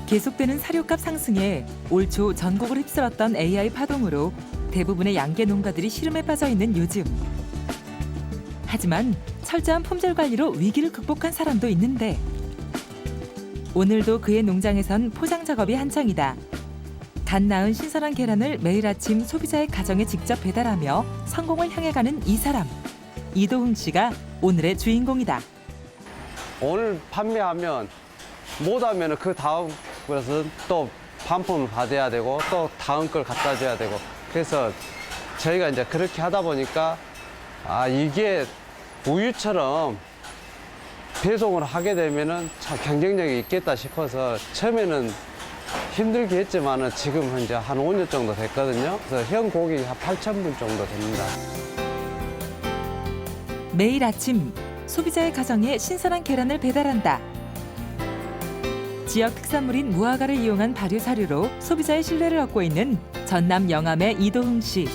계속되는 사료값 상승에 올 초 전국을 휩쓸었던 AI 파동으로 대부분의 양계 농가들이 시름에 빠져 있는 요즘. 하지만 철저한 품질 관리로 위기를 극복한 사람도 있는데 오늘도 그의 농장에선 포장 작업이 한창이다. 갓 낳은 신선한 계란을 매일 아침 소비자의 가정에 직접 배달하며 성공을 향해 가는 이 사람. 이도흥 씨가 오늘의 주인공이다. 오늘 판매하면 못하면 그 다음 것은 또 반품을 받아야 되고 또 다음 걸 갖다 줘야 되고 그래서 저희가 이제 그렇게 하다 보니까 이게 우유처럼 배송을 하게 되면은 참 경쟁력이 있겠다 싶어서 처음에는 힘들게 했지만은 지금 현재 한 5년 정도 됐거든요. 그래서 현 고객이 한 8,000분 정도 됩니다. 매일 아침 소비자의 가정에 신선한 계란을 배달한다. 지역 특산물인 무화과를 이용한 발효 사료로 소비자의 신뢰를 얻고 있는 전남 영암의 이도흥 씨.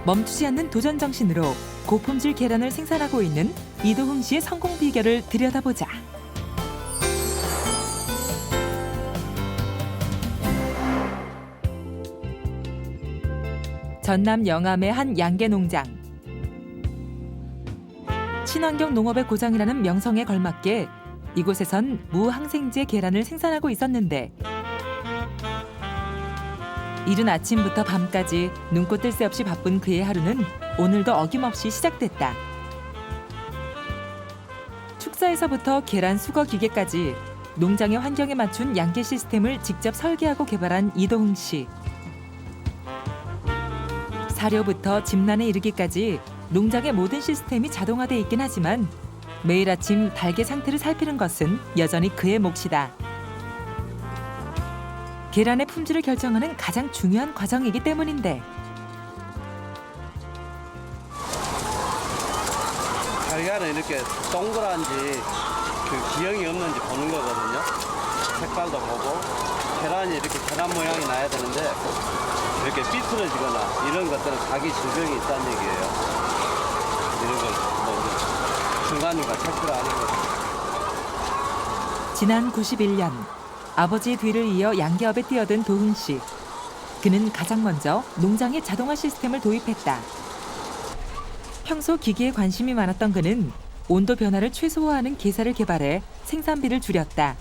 멈추지 않는 도전 정신으로 고품질 계란을 생산하고 있는 이도흥 씨의 성공 비결을 들여다보자. 전남 영암의 한 양계 농장. 친환경 농업의 고장이라는 명성에 걸맞게 이곳에선 무항생제 계란을 생산하고 있었는데 이른 아침부터 밤까지 눈코 뜰 새 없이 바쁜 그의 하루는 오늘도 어김없이 시작됐다. 축사에서부터 계란 수거 기계까지 농장의 환경에 맞춘 양계 시스템을 직접 설계하고 개발한 이도흥 씨. 사료부터 집란에 이르기까지 농장의 모든 시스템이 자동화돼 있긴 하지만 매일 아침 달걀 상태를 살피는 것은 여전히 그의 몫이다. 계란의 품질을 결정하는 가장 중요한 과정이기 때문인데 달걀은 이렇게 동그란지 그 기형이 없는지 보는 거거든요. 색깔도 보고 계란이 이렇게 계란 모양이 나야 되는데 이렇게 삐뚤어지거나 이런 것들은 자기 질병이 있다는 얘기예요. 이런 걸 중간중간 체크를 하는 거죠. 지난 91년 아버지의 뒤를 이어 양계업에 뛰어든 도흥 씨. 그는 가장 먼저 농장에 자동화 시스템을 도입했다. 평소 기기에 관심이 많았던 그는 온도 변화를 최소화하는 기사를 개발해 생산비를 줄였다.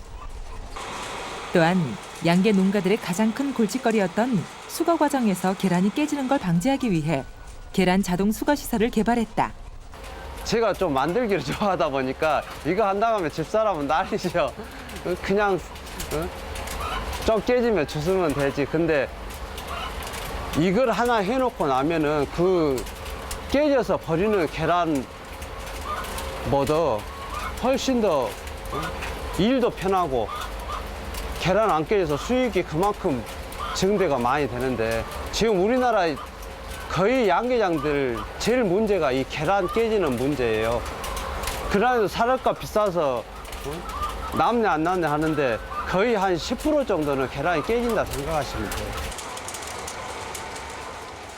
또한 양계 농가들의 가장 큰 골칫거리였던 수거 과정에서 계란이 깨지는 걸 방지하기 위해 계란 자동 수거 시설을 개발했다. 제가 좀 만들기를 좋아하다 보니까 이거 한다고 하면 집사람은 난리죠. 그냥 좀 깨지면 주스면 되지. 근데 이걸 하나 해놓고 나면은 그 깨져서 버리는 계란 뭐더 훨씬 더 일도 편하고 계란 안 깨져서 수익이 그만큼 증대가 많이 되는데 지금 우리나라 거의 양계장들 제일 문제가 이 계란 깨지는 문제예요. 그래도 사료값 비싸서 남네 안 남네 하는데 거의 한 10% 정도는 계란이 깨진다 생각하시면 돼요.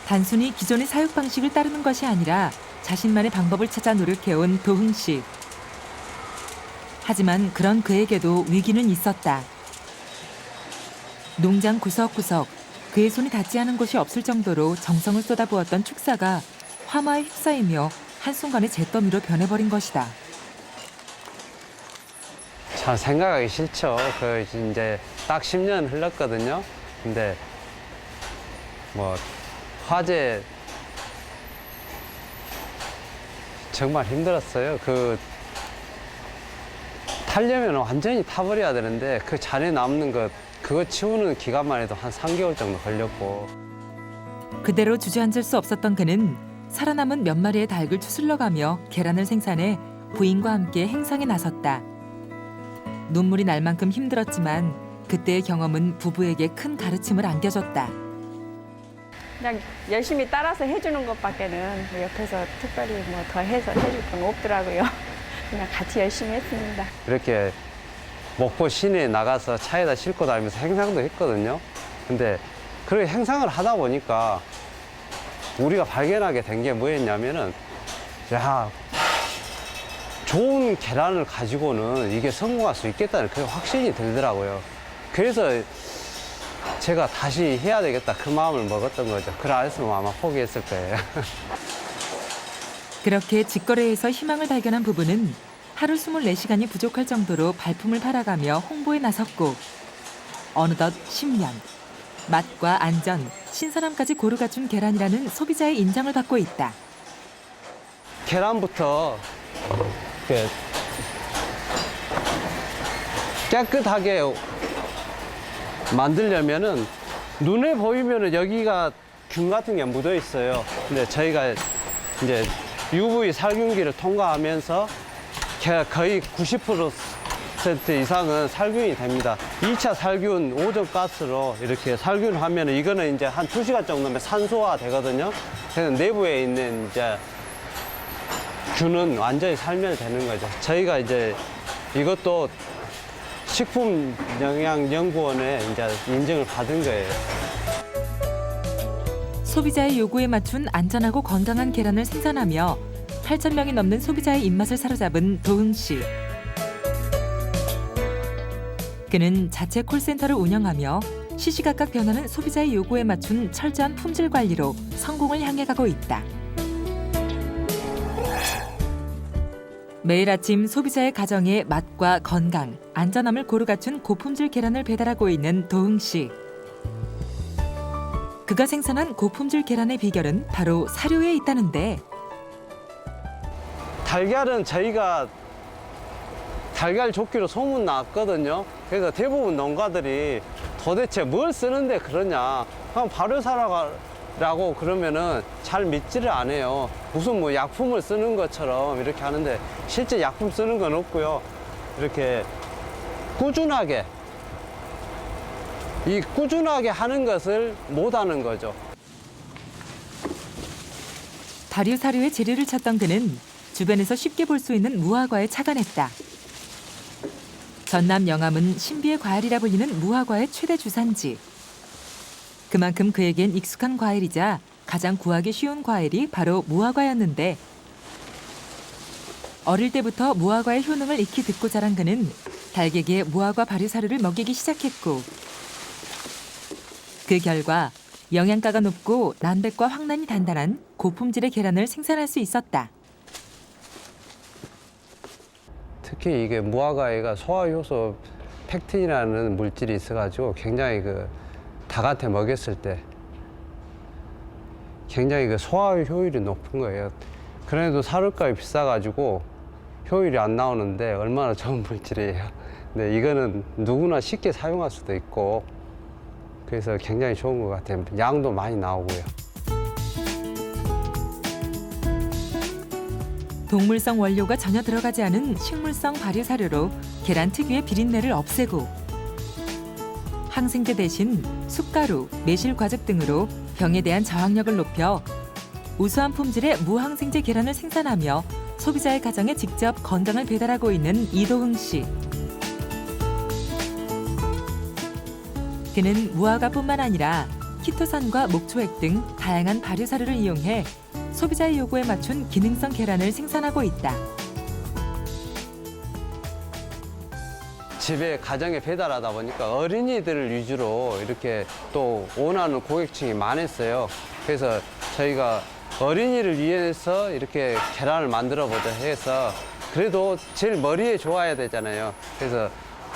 단순히 기존의 사육 방식을 따르는 것이 아니라 자신만의 방법을 찾아 노력해온 도흥 씨. 하지만 그런 그에게도 위기는 있었다. 농장 구석구석 그의 손이 닿지 않은 곳이 없을 정도로 정성을 쏟아부었던 축사가 화마에 휩싸이며 한순간에 잿더미로 변해버린 것이다. 참 생각하기 싫죠. 그 이제 딱 10년 흘렀거든요. 근데 뭐 화재 정말 힘들었어요. 그 타려면 완전히 타버려야 되는데 그 잔에 남는 것 그거 치우는 기간만 해도 한 3개월 정도 걸렸고. 그대로 주저앉을 수 없었던 그는 살아남은 몇 마리의 닭을 추슬러가며 계란을 생산해 부인과 함께 행상에 나섰다. 눈물이 날 만큼 힘들었지만 그때의 경험은 부부에게 큰 가르침을 안겨줬다. 그냥 열심히 따라서 해주는 것밖에는 옆에서 특별히 뭐 더 해서 해줄 건 없더라고요. 그냥 같이 열심히 했습니다. 이렇게 목포 시내에 나가서 차에다 싣고 다니면서 행상도 했거든요. 근데 그렇게 행상을 하다 보니까 우리가 발견하게 된 게 뭐였냐면은 야 좋은 계란을 가지고는 이게 성공할 수 있겠다는 그 확신이 들더라고요. 그래서 제가 다시 해야 되겠다 그 마음을 먹었던 거죠. 그래 안 했으면 아마 포기했을 거예요. 그렇게 직거래에서 희망을 발견한 부부는 하루 24시간이 부족할 정도로 발품을 팔아가며 홍보에 나섰고 어느덧 10년. 맛과 안전, 신선함까지 고루 갖춘 계란이라는 소비자의 인정을 받고 있다. 계란부터 이렇게 깨끗하게 만들려면은 눈에 보이면은 여기가 균 같은 게 묻어 있어요. 근데 저희가 이제 UV 살균기를 통과하면서 거의 90% 이상은 살균이 됩니다. 2차 살균 오존가스로 이렇게 살균하면 이거는 이제 한 2시간 정도면 산소화 되거든요. 그래서 내부에 있는 이제 균은 완전히 살멸되는 거죠. 저희가 이제 이것도 식품영양연구원에 이제 인증을 받은 거예요. 소비자의 요구에 맞춘 안전하고 건강한 계란을 생산하며 8,000명이 넘는 소비자의 입맛을 사로잡은 도흥 씨. 그는 자체 콜센터를 운영하며 시시각각 변하는 소비자의 요구에 맞춘 철저한 품질 관리로 성공을 향해 가고 있다. 매일 아침 소비자의 가정에 맛과 건강, 안전함을 고루 갖춘 고품질 계란을 배달하고 있는 도흥 씨. 그가 생산한 고품질 계란의 비결은 바로 사료에 있다는데 달걀은 저희가 달걀 조기로 소문 났거든요. 그래서 대부분 농가들이 도대체 뭘 쓰는데 그러냐. 그냥 발효사라고 그러면은 잘 믿지를 않아요. 무슨 뭐 약품을 쓰는 것처럼 이렇게 하는데 실제 약품 쓰는 건 없고요. 이렇게 꾸준하게 하는 것을 못 하는 거죠. 발효 사료의 재료를 찾던 그는 주변에서 쉽게 볼 수 있는 무화과에 착안했다. 전남 영암은 신비의 과일이라 불리는 무화과의 최대 주산지. 그만큼 그에겐 익숙한 과일이자 가장 구하기 쉬운 과일이 바로 무화과였는데 어릴 때부터 무화과의 효능을 익히 듣고 자란 그는 달걀에 무화과 발효 사료를 먹이기 시작했고 그 결과 영양가가 높고 남백과 황난이 단단한 고품질의 계란을 생산할 수 있었다. 특히 이게 무화과가 소화효소 팩틴이라는 물질이 있어가지고 굉장히 닭한테 먹였을 때 굉장히 소화 효율이 높은 거예요. 그래도 사료값이 비싸가지고 효율이 안 나오는데 얼마나 좋은 물질이에요. 근데 이거는 누구나 쉽게 사용할 수도 있고 그래서 굉장히 좋은 것 같아요. 양도 많이 나오고요. 동물성 원료가 전혀 들어가지 않은 식물성 발효 사료로 계란 특유의 비린내를 없애고 항생제 대신 숯가루, 매실 과즙 등으로 병에 대한 저항력을 높여 우수한 품질의 무항생제 계란을 생산하며 소비자의 가정에 직접 건강을 배달하고 있는 이도흥 씨. 그는 무화과뿐만 아니라 키토산과 목초액 등 다양한 발효 사료를 이용해 소비자의 요구에 맞춘 기능성 계란을 생산하고 있다. 집에 가정에 배달하다 보니까 어린이들을 위주로 이렇게 또 원하는 고객층이 많았어요. 그래서 저희가 어린이를 위해서 이렇게 계란을 만들어 보자 해서 그래도 제일 머리에 좋아야 되잖아요. 그래서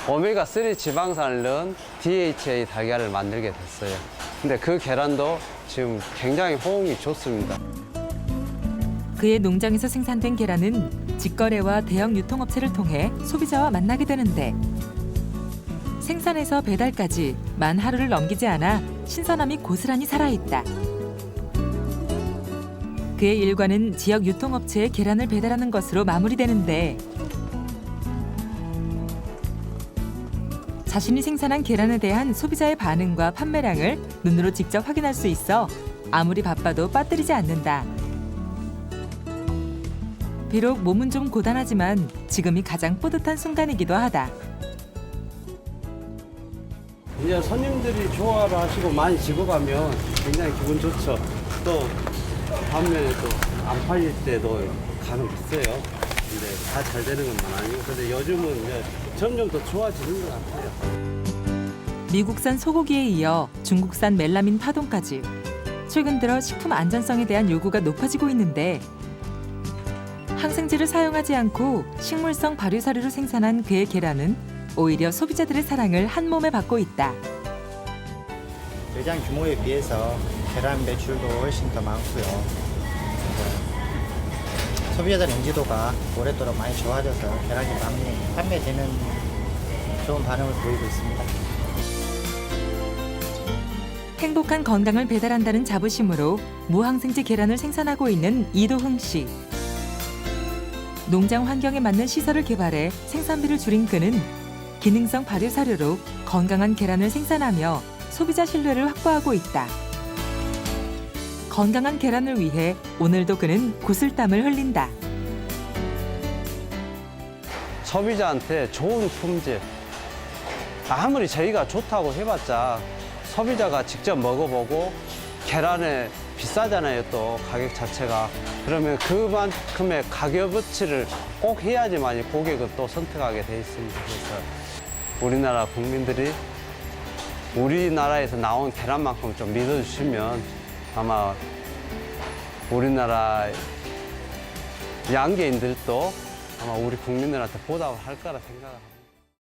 오메가3 지방산을 넣은 DHA 달걀을 만들게 됐어요. 근데 그 계란도 지금 굉장히 호응이 좋습니다. 그의 농장에서 생산된 계란은 직거래와 대형 유통업체를 통해 소비자와 만나게 되는데 생산에서 배달까지 만 하루를 넘기지 않아 신선함이 고스란히 살아있다. 그의 일과는 지역 유통업체에 계란을 배달하는 것으로 마무리되는데 자신이 생산한 계란에 대한 소비자의 반응과 판매량을 눈으로 직접 확인할 수 있어 아무리 바빠도 빠뜨리지 않는다. 비록 몸은 좀 고단하지만 지금이 가장 뿌듯한 순간이기도 하다. 이제 손님들이 좋아를 하시고 많이 집어가면 굉장히 기분 좋죠. 또 반면에 또 안 팔릴 때도 간혹 있어요. 이제 다 잘 되는 것만 아니고 근데 요즘은 이제 점점 더 좋아지는 것 같아요. 미국산 소고기에 이어 중국산 멜라민 파동까지 최근 들어 식품 안전성에 대한 요구가 높아지고 있는데 항생제를 사용하지 않고 식물성 발효 사료로 생산한 그의 계란은 오히려 소비자들의 사랑을 한 몸에 받고 있다. 매장 규모에 비해서 계란 매출도 훨씬 더 많고요. 소비자들 인지도가 오랫도록 많이 좋아져서 계란이 많이 판매되는 좋은 반응을 보이고 있습니다. 행복한 건강을 배달한다는 자부심으로 무항생제 계란을 생산하고 있는 이도흥 씨. 농장 환경에 맞는 시설을 개발해 생산비를 줄인 그는 기능성 발효 사료로 건강한 계란을 생산하며 소비자 신뢰를 확보하고 있다. 건강한 계란을 위해 오늘도 그는 구슬땀을 흘린다. 소비자한테 좋은 품질. 아무리 저희가 좋다고 해봤자 소비자가 직접 먹어보고 계란에 비싸잖아요, 또 가격 자체가. 그러면 그만큼의 가격어치를 꼭 해야지만 고객은 또 선택하게 돼 있습니다. 그래서 우리나라 국민들이 우리나라에서 나온 계란만큼 좀 믿어주시면 아마 우리나라 양계인들도 아마 우리 국민들한테 보답을 할 거라 생각합니다.